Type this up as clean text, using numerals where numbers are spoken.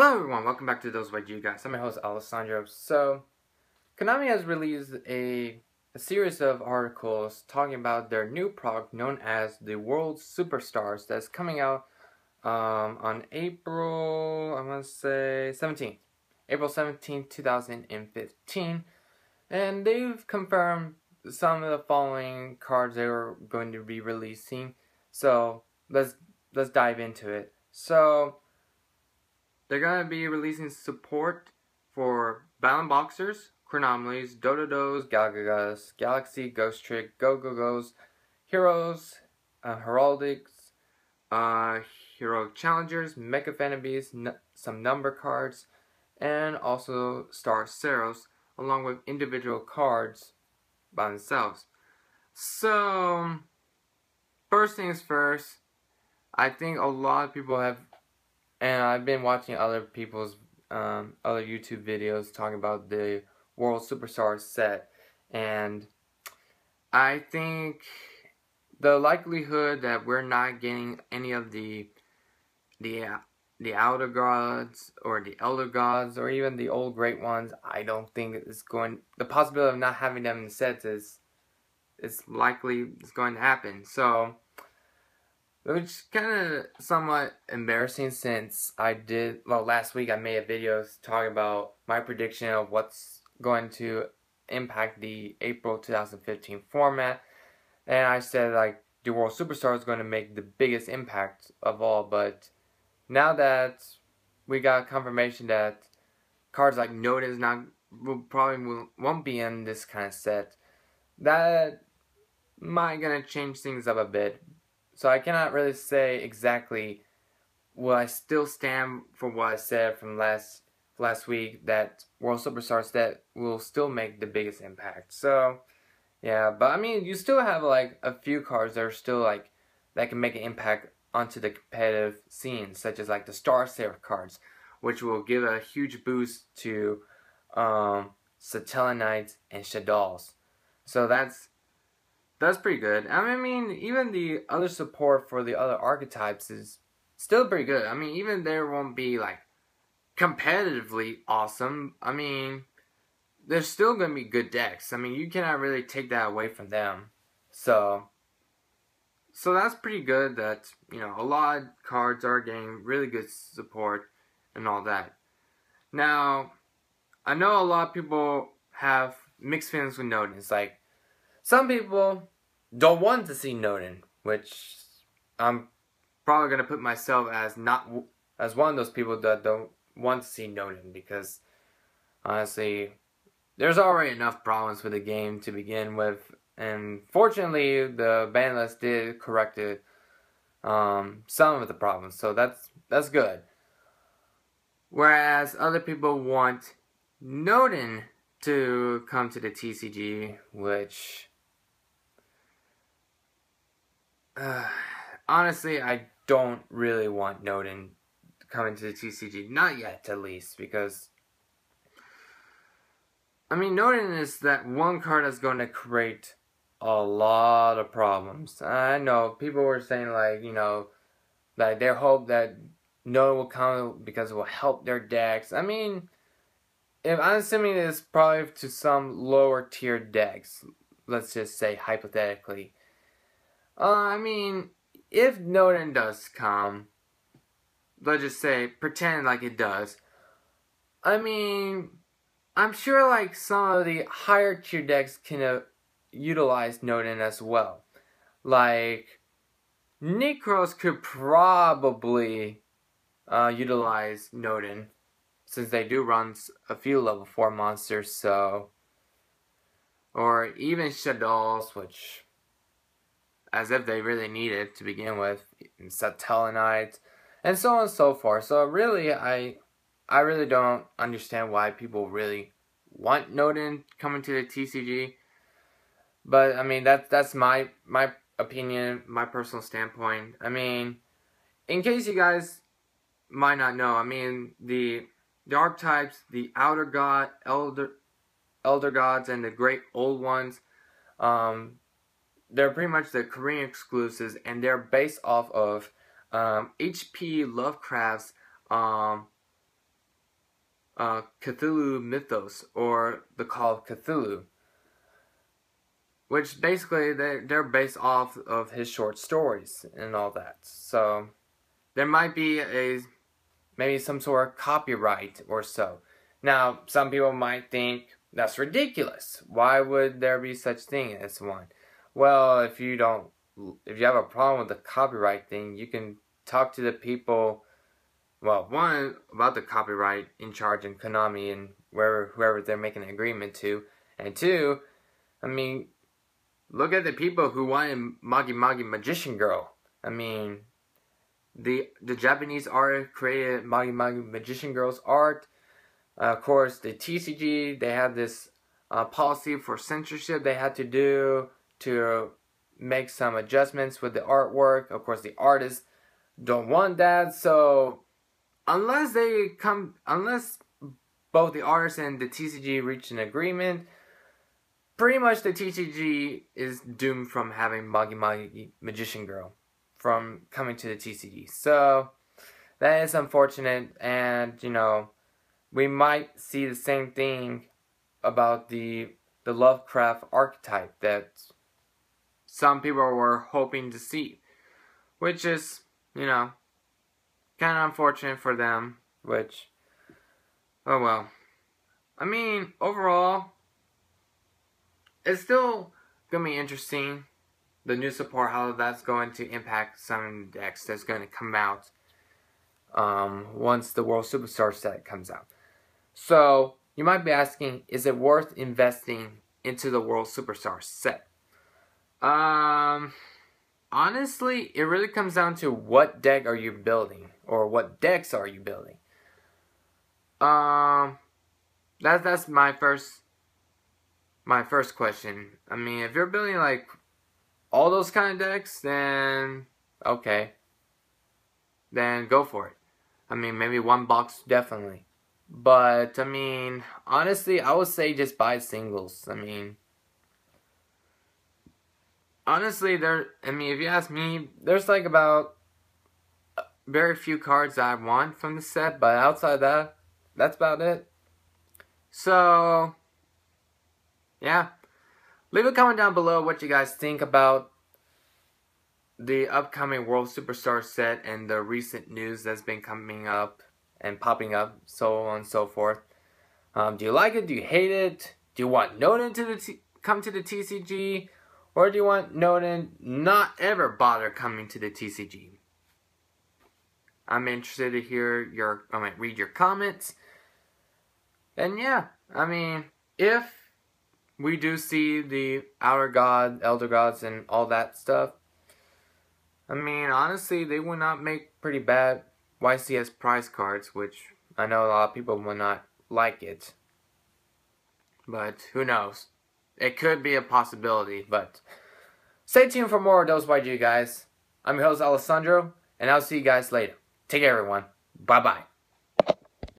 Hello everyone, welcome back to Those YG Guys. I'm your host Alessandro. So, Konami has released a series of articles talking about their new product known as the World Superstars that's coming out on April, I want to say 17th. April 17th, 2015. And they've confirmed some of the following cards they were going to be releasing. So, let's dive into it. So, they're going to be releasing support for Battle Boxers, Chronomalies, Dododos, Galgagas, Galaxy, Ghost Trick, Go-Go-Go's, Heroes, Heraldics, Hero Challengers, Mecha Fanabees, some number cards, and also Star Ceros, along with individual cards by themselves. So, first things first, I think a lot of people have, and I've been watching other people's other YouTube videos talking about the World Superstars set, and I think the likelihood that we're not getting any of the Outer Gods or the Elder Gods or even the old Great Ones, I don't think it's going. The possibility of not having them in the sets is likely it's going to happen. So, which is kind of somewhat embarrassing since last week I made a video talking about my prediction of what's going to impact the April 2015 format. And I said, like, the World Superstar is going to make the biggest impact of all. But now that we got confirmation that cards like Nodin won't be in this kind of set, that might going to change things up a bit. So I cannot really say exactly. Will I still stand for what I said from last week, that World Superstars that will still make the biggest impact? So yeah, but I mean, you still have like a few cards that are still like that can make an impact onto the competitive scene, such as like the Star Saver cards, which will give a huge boost to Satellanites and Shaddolls. So that's pretty good. I mean, even the other support for the other archetypes is still pretty good. I mean, even there won't be, like, competitively awesome. I mean, there's still going to be good decks. I mean, you cannot really take that away from them. So that's pretty good that, you know, a lot of cards are getting really good support and all that. Now, I know a lot of people have mixed feelings with Nodin. It's like, some people don't want to see Nodin, which I'm probably going to put myself as one of those people that don't want to see Nodin, because honestly, there's already enough problems with the game to begin with, and fortunately the ban list did correct some of the problems, so that's good. Whereas other people want Nodin to come to the TCG, which honestly, I don't really want Nodin coming to the TCG. Not yet, at least, because I mean, Nodin is that one card that's going to create a lot of problems. I know people were saying, like, you know, that they hope that Nodin will come because it will help their decks. I mean, if I'm assuming it's probably to some lower tier decks, let's just say hypothetically. I mean, if Nodin does come, let's just say, pretend like it does. I mean, I'm sure like some of the higher tier decks can utilize Nodin as well. Like, Necros could probably utilize Nodin, since they do run a few level 4 monsters, so. Or even Shaddolls, which, as if they really need it to begin with, and Satellanites, and so on and so forth. So really, I really don't understand why people really want Nodin coming to the TCG. But I mean, that's my opinion, my personal standpoint. I mean, in case you guys might not know, I mean, the archetypes, the Outer God, Elder Gods, and the Great Old Ones, they're pretty much the Korean exclusives, and they're based off of H.P. Lovecraft's Cthulhu Mythos, or the Call of Cthulhu, which basically they're based off of his short stories and all that. So there might be maybe some sort of copyright or so. Now, some people might think that's ridiculous. Why would there be such thing as one? Well, if you have a problem with the copyright thing, you can talk to the people. Well, one, about the copyright in charge in Konami and whoever they're making an agreement to, and two, I mean, look at the people who wanted Magi Magi Magician Girl. I mean, the Japanese artist created Magi Magi Magician Girl's art. Of course, the TCG, they have this policy for censorship they had to do to make some adjustments with the artwork. Of course, the artists don't want that, so unless both the artists and the TCG reach an agreement, pretty much the TCG is doomed from having Magi Magi Magician Girl from coming to the TCG. So that is unfortunate, and we might see the same thing about the Lovecraft archetype that some people were hoping to see, which is kind of unfortunate for them, which, oh well. I mean, overall, it's still going to be interesting, the new support, how that's going to impact some decks that's going to come out once the World Superstar set comes out. So, you might be asking, is it worth investing into the World Superstar set? Honestly, it really comes down to what deck are you building, or what decks are you building. That's my first question. I mean, if you're building like all those kind of decks, then okay, then go for it. I mean, maybe one box definitely, but I mean, honestly, I would say just buy singles. I mean, honestly, if you ask me, there's like about very few cards I want from the set, but outside that, that's about it. So, yeah. Leave a comment down below what you guys think about the upcoming World Superstar set and the recent news that's been coming up and popping up, so on and so forth. Do you like it? Do you hate it? Do you want Noden to come to the TCG? Or do you want Noden not ever bother coming to the TCG? I'm interested to hear read your comments. And yeah, I mean, if we do see the Outer God, Elder Gods, and all that stuff, I mean, honestly, they would not make pretty bad YCS prize cards, which I know a lot of people will not like it. But who knows? It could be a possibility, but stay tuned for more of those YG guys. I'm your host, Alessandro, and I'll see you guys later. Take care, everyone. Bye-bye.